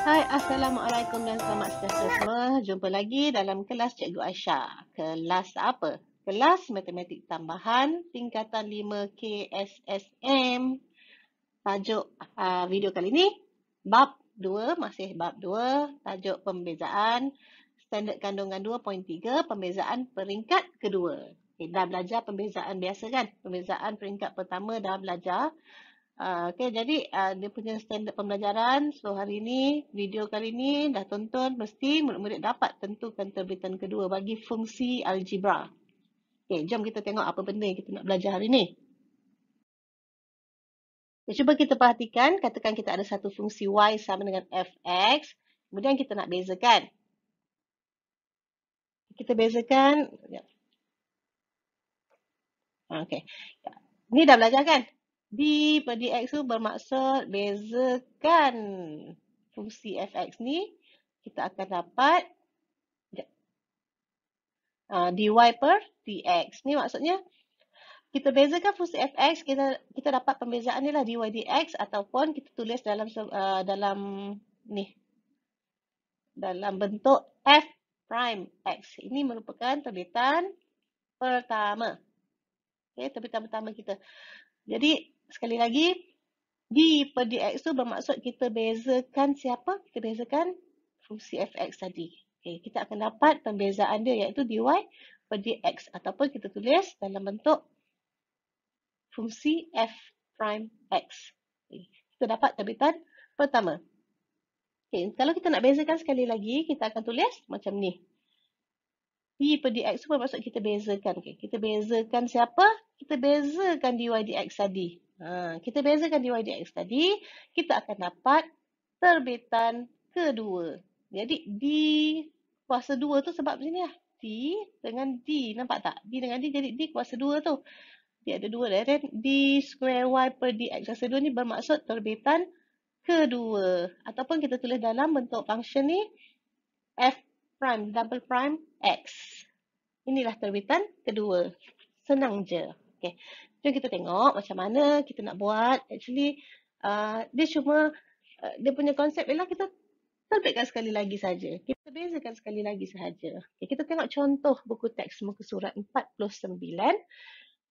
Hai, Assalamualaikum dan selamat sejahtera semua. Jumpa lagi dalam kelas Cikgu Aisyah. Kelas apa? Kelas Matematik Tambahan tingkatan 5 KSSM. Tajuk video kali ini, bab 2, masih bab 2, tajuk pembezaan standard kandungan 2.3, pembezaan peringkat kedua. Okay, dah belajar pembezaan biasa kan? Pembezaan peringkat pertama dah belajar. Okey, jadi dia punya standard pembelajaran. So hari ini, video kali ini dah tonton, mesti murid-murid dapat tentukan terbitan kedua bagi fungsi algebra. Okey, jom kita tengok apa benda yang kita nak belajar hari ini. Okay, cuba kita perhatikan, katakan kita ada satu fungsi y sama dengan fx, kemudian kita nak bezakan. Kita bezakan. Okey, ni dah belajar kan? D per dx tu bermaksud bezakan fungsi fx ni, kita akan dapat dy per dx. Ni maksudnya kita bezakan fungsi fx, kita dapat pembezaan ni lah dy dx, ataupun kita tulis dalam bentuk f prime x. Ini merupakan terbitan pertama. Okay, terbitan pertama kita. Jadi sekali lagi, d per dx tu bermaksud kita bezakan siapa? Kita bezakan fungsi fx tadi. Okay, kita akan dapat pembezaan dia iaitu dy per dx, ataupun kita tulis dalam bentuk fungsi f prime x. Okay, kita dapat terbitan pertama. Okay, kalau kita nak bezakan sekali lagi, kita akan tulis macam ni. D per dx tu bermaksud kita bezakan. Okay, kita bezakan siapa? Kita bezakan dy dx tadi. Kita bezakan dy dx tadi, kita akan dapat terbitan kedua. Jadi D kuasa 2 tu sebab sini lah. D dengan D. Nampak tak? D dengan D jadi D kuasa 2 tu. Dia ada 2 dah. Dan D square y per dx kuasa 2 ni bermaksud terbitan kedua. Ataupun kita tulis dalam bentuk function ni f prime double prime x. Inilah terbitan kedua. Senang je. Okay. Jom kita tengok macam mana kita nak buat. Actually, dia cuma, dia punya konsep ialah kita terbitkan sekali lagi saja. Kita bezakan sekali lagi sahaja. Okay, kita tengok contoh buku teks muka surat 49.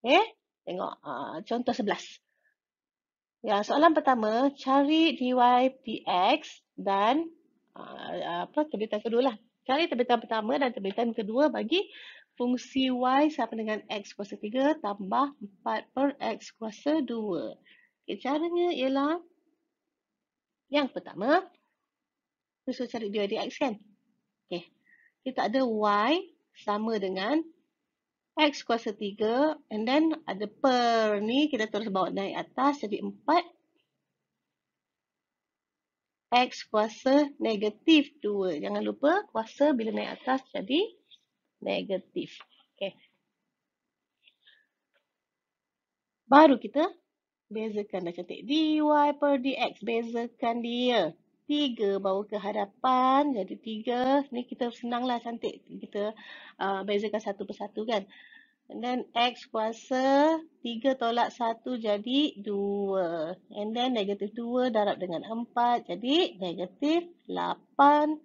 Okay, tengok contoh 11. Ya, soalan pertama, cari dy dx dan terbitan kedua lah. Cari terbitan pertama dan terbitan kedua bagi fungsi y sama dengan x kuasa 3 tambah 4 per x kuasa 2. Okay, caranya ialah yang pertama, kita suruh cari dy dx kan? Okay. Kita ada y sama dengan x kuasa 3 and then ada per ni kita terus bawa naik atas jadi 4 x kuasa negatif 2. Jangan lupa kuasa bila naik atas jadi negatif. Okay. Baru kita bezakan dah cantik. Dy per dx. Bezakan dia. 3 bawa ke hadapan. Jadi 3. Ni kita senanglah cantik. Kita bezakan satu persatu kan. And then x kuasa 3 tolak 1 jadi 2. And then negatif 2 darab dengan 4 jadi negatif 8.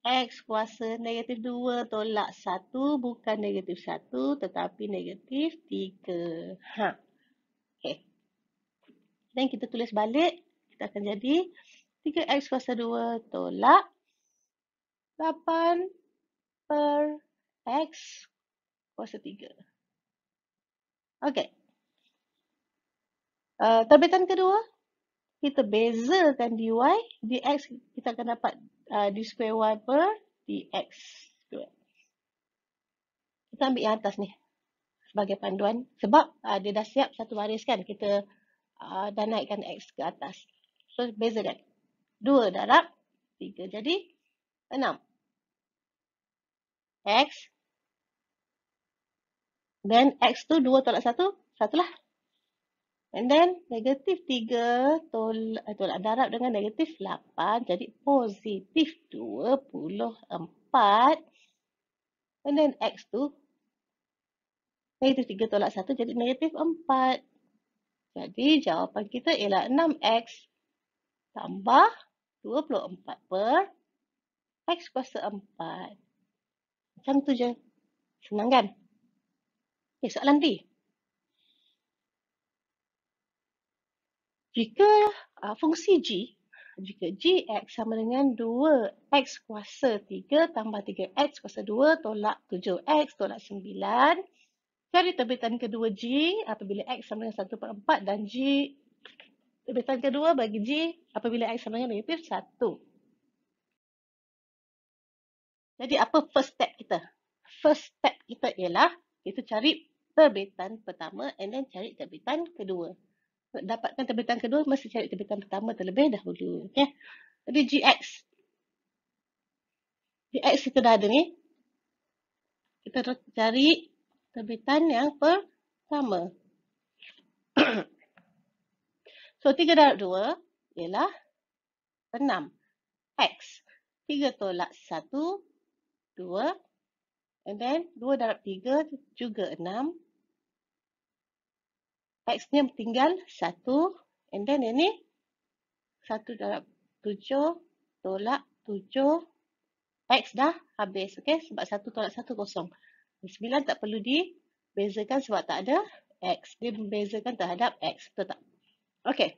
X kuasa negatif 2 tolak 1 bukan negatif 1 tetapi negatif 3. Okay. Dan kita tulis balik. Kita akan jadi 3x kuasa 2 tolak 8 per x kuasa 3. Okey. Terbitan kedua, kita bezakan dy, dx kita akan dapat d square y per dx square. Kita ambil yang atas ni sebagai panduan sebab dia dah siap satu baris kan. Kita dah naikkan x ke atas. So, bezakan. 2 darab 3 jadi 6. X. Dan x tu 2 tolak 1, 1 lah. And then negatif 3 tolak darab dengan negatif 8. Jadi positif 24. And then x tu negatif 3 tolak 1 jadi negatif 4. Jadi jawapan kita ialah 6x tambah 24 per X kuasa 4. Macam tu je. Senang kan? Okay, soalan B. Jika fungsi G, jika Gx sama dengan 2X kuasa 3 tambah 3X kuasa 2 tolak 7X tolak 9. Cari terbitan kedua G apabila X sama dengan 1/4 dan G terbitan kedua bagi G apabila X sama dengan negatif 1. Jadi apa first step kita? First step kita ialah kita cari terbitan pertama and then cari terbitan kedua. Untuk dapatkan terbitan kedua, mesti cari terbitan pertama terlebih dahulu. Okay? Jadi Gx kita dah ada ni. Kita cari terbitan yang pertama. So 3 darab 2 ialah 6. X. 3 tolak 1, 2. And then 2 darab 3 juga 6. X ni tinggal 1. And then ini 1 darab 7 tolak 7. X dah habis. Okay? Sebab 1 tolak 1 kosong. 9 tak perlu dibezakan sebab tak ada X. Dia membezakan terhadap X. Betul tak? Okay.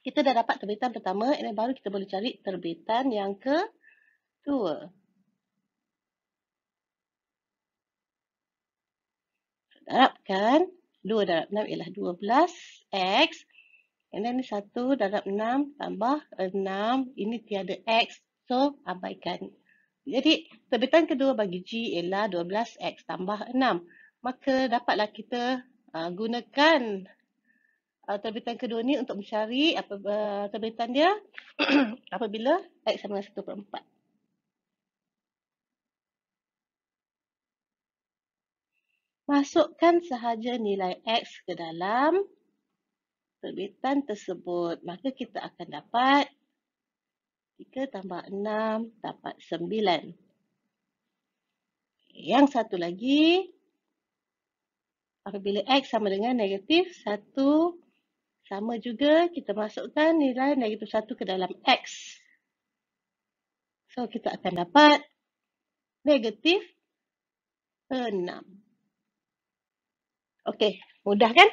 Kita dah dapat terbitan pertama. And baru kita boleh cari terbitan yang kedua. Darabkan 2 darab 6 ialah 12X. And then 1 darab 6 tambah 6. Ini tiada X. So, abaikan. Jadi, terbitan kedua bagi G ialah 12X tambah 6. Maka, dapatlah kita gunakan terbitan kedua ni untuk mencari terbitan dia apabila X sama dengan 1/4. Masukkan sahaja nilai X ke dalam terbitan tersebut. Maka kita akan dapat 3 tambah 6 dapat 9. Yang satu lagi, apabila X sama dengan negatif 1, sama juga kita masukkan nilai negatif 1 ke dalam X. So, kita akan dapat negatif 6. Okey, mudah kan?